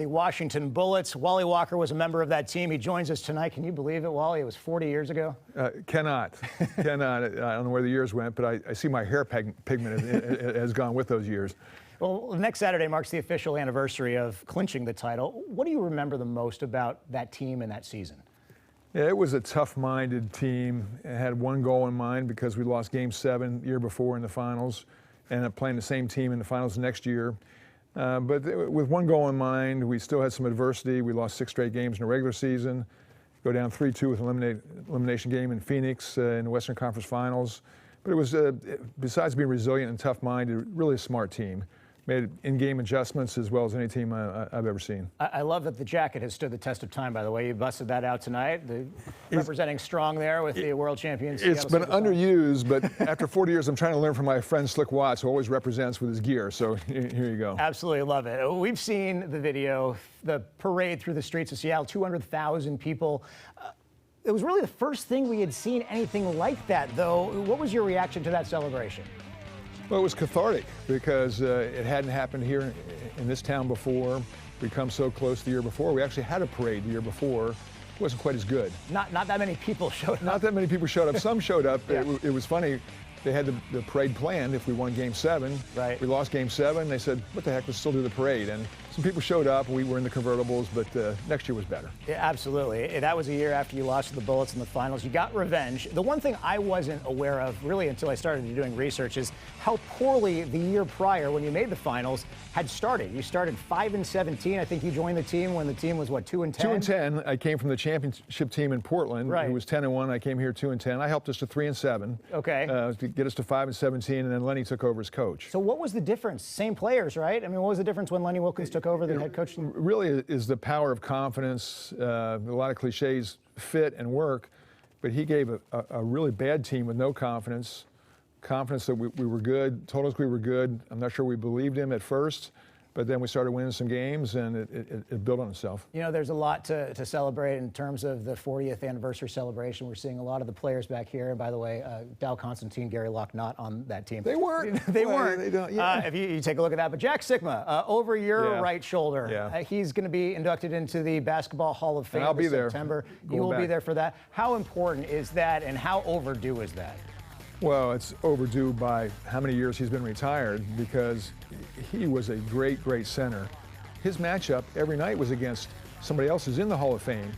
the Washington Bullets. Wally Walker was a member of that team. He joins us tonight. Can you believe it, Wally? It was 40 years ago. Cannot. I don't know where the years went, but I see my hair pigment has gone with those years. Well, next Saturday marks the official anniversary of clinching the title. What do you remember the most about that team and that season? Yeah, it was a tough-minded team. It had one goal in mind because we lost Game 7 the year before in the finals, and ended up playing the same team in the finals next year. But with one goal in mind, we still had some adversity. We lost 6 straight games in the regular season, go down 3-2 with an elimination game in Phoenix in the Western Conference Finals. But it was, besides being resilient and tough-minded, really a smart team. Made in-game adjustments as well as any team I've ever seen. I love that the jacket has stood the test of time, by the way. You busted that out tonight, representing strong there with the world champions. It's been underused, but after 40 years, I'm trying to learn from my friend Slick Watts, who always represents with his gear. So here you go. Absolutely love it. We've seen the video, the parade through the streets of Seattle, 200,000 people. It was really the first thing we had seen anything like that, though. What was your reaction to that celebration? Well, it was cathartic because it hadn't happened here in this town before. We'd come so close the year before. We actually had a parade the year before. It wasn't quite as good. Not that many people showed up. Not that many people showed up. Some showed up. Yeah. It was funny. They had the parade planned if we won Game 7. Right. We lost Game 7. They said, what the heck, let's still do the parade. And some people showed up. We were in the convertibles, but next year was better. Yeah, absolutely. That was a year after you lost to the Bullets in the finals. You got revenge. The one thing I wasn't aware of, really, until I started doing research, is how poorly the year prior, when you made the finals, had started. You started 5-17. I think you joined the team when the team was, what, 2-10? 2-10. I came from the championship team in Portland. Right. It was 10-1. I came here 2-10. I helped us to 3-7. Okay. To get us to 5-17, and then Lenny took over as coach. So what was the difference? Same players, right? I mean, what was the difference when Lenny Wilkins took over the head coach? Really is the power of confidence. A lot of cliches, fit and work, but he gave a really bad team with no confidence that we were good, told us we were good. I'm not sure we believed him at first, but then we started winning some games, and it built on itself. You know, there's a lot to celebrate in terms of the 40th anniversary celebration. We're seeing a lot of the players back here. And by the way, Dow Constantine, Gary Locke not on that team. They weren't. They weren't. They don't, yeah. If you take a look at that. But Jack Sikma, over your right shoulder. Yeah. He's going to be inducted into the Basketball Hall of Fame and I'll be there. September. You will be there for that. How important is that, and how overdue is that? Well, it's overdue by how many years he's been retired, because he was a great, great center. His matchup every night was against somebody else who's in the Hall of Fame.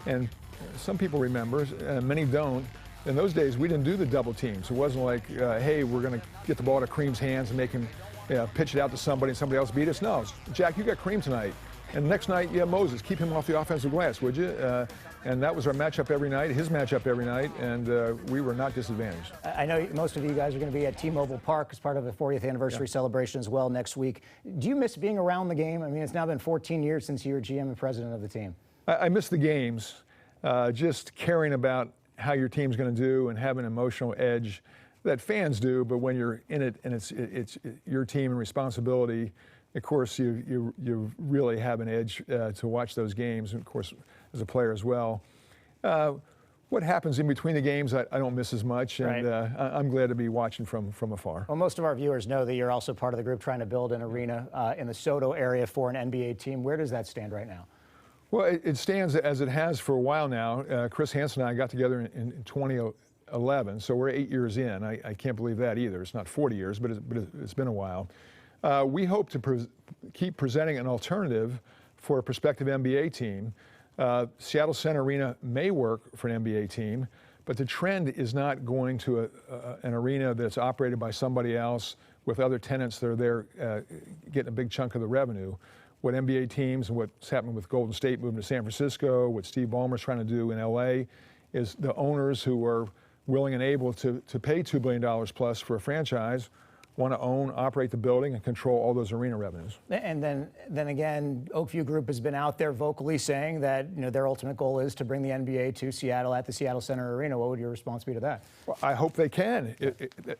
And some people remember, many don't. In those days, we didn't do the double teams. It wasn't like, hey, we're going to get the ball to Kareem's hands and make him pitch it out to somebody and somebody else beat us. No, Jack, you got Kareem tonight. And the next night, you have Moses. Keep him off the offensive glass, would you? And that was our matchup every night, his matchup every night, and we were not disadvantaged. I know most of you guys are going to be at T-Mobile Park as part of the 40th anniversary celebration as well next week. Do you miss being around the game? I mean, it's now been 14 years since you were GM and president of the team. I miss the games, just caring about how your team's going to do and have an emotional edge that fans do, but when you're in it and it's your team and responsibility, of course, you really have an edge to watch those games, and of course, as a player as well. What happens in between the games, I don't miss as much, and I'm glad to be watching from afar. Well, most of our viewers know that you're also part of the group trying to build an arena in the SoDo area for an NBA team. Where does that stand right now? Well, it stands as it has for a while now. Chris Hansen and I got together in 2011, so we're 8 years in. I can't believe that either. It's not 40 years, but it's been a while. We hope to keep presenting an alternative for a prospective NBA team. Seattle Center Arena may work for an NBA team, but the trend is not going to an arena that's operated by somebody else with other tenants that are there getting a big chunk of the revenue. What NBA teams and what's happening with Golden State moving to San Francisco, what Steve Ballmer's trying to do in LA, is the owners who are willing and able to pay $2 billion plus for a franchise want to own, operate the building, and control all those arena revenues. And then again, Oakview Group has been out there vocally saying that their ultimate goal is to bring the NBA to Seattle at the Seattle Center Arena. What would your response be to that? Well, I hope they can.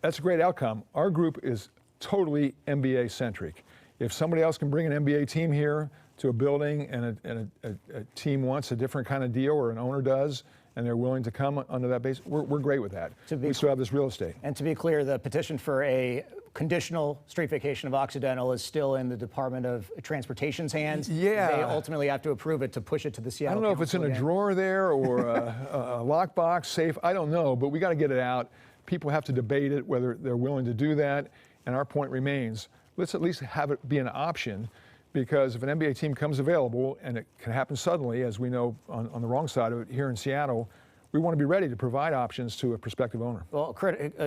That's a great outcome. Our group is totally NBA centric. If somebody else can bring an NBA team here to a building and a team wants a different kind of deal, or an owner does, and they're willing to come under that base, we're great with that. We still have this real estate. And to be clear, the petition for a conditional street vacation of Occidental is still in the Department of Transportation's hands. Yeah. They ultimately have to approve it to push it to the Seattle I don't know if it's in a drawer there or a lockbox, safe. I don't know, but we got to get it out. People have to debate it, whether they're willing to do that. And our point remains, let's at least have it be an option, because if an NBA team comes available, and it can happen suddenly, as we know on the wrong side of it here in Seattle, we want to be ready to provide options to a prospective owner. Well,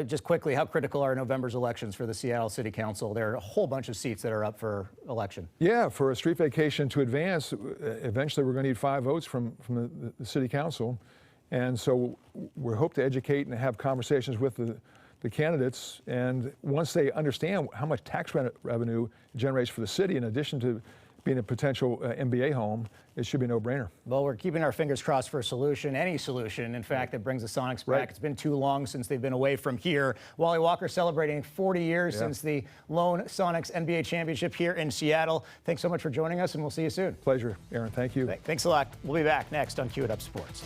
just quickly, how critical are November's elections for the Seattle City Council? There are a whole bunch of seats that are up for election. Yeah, for a street vacation to advance, eventually we're going to need 5 votes from the City Council. And so we hope to educate and have conversations with the candidates. And once they understand how much tax revenue it generates for the city, in addition to being a potential NBA home, it should be a no-brainer. Well, we're keeping our fingers crossed for a solution, any solution, in fact, that brings the Sonics back. Right. It's been too long since they've been away from here. Wally Walker celebrating 40 years since the lone Sonics NBA championship here in Seattle. Thanks so much for joining us, and we'll see you soon. Pleasure, Aaron. Thank you. Thanks a lot. We'll be back next on Cue It Up Sports.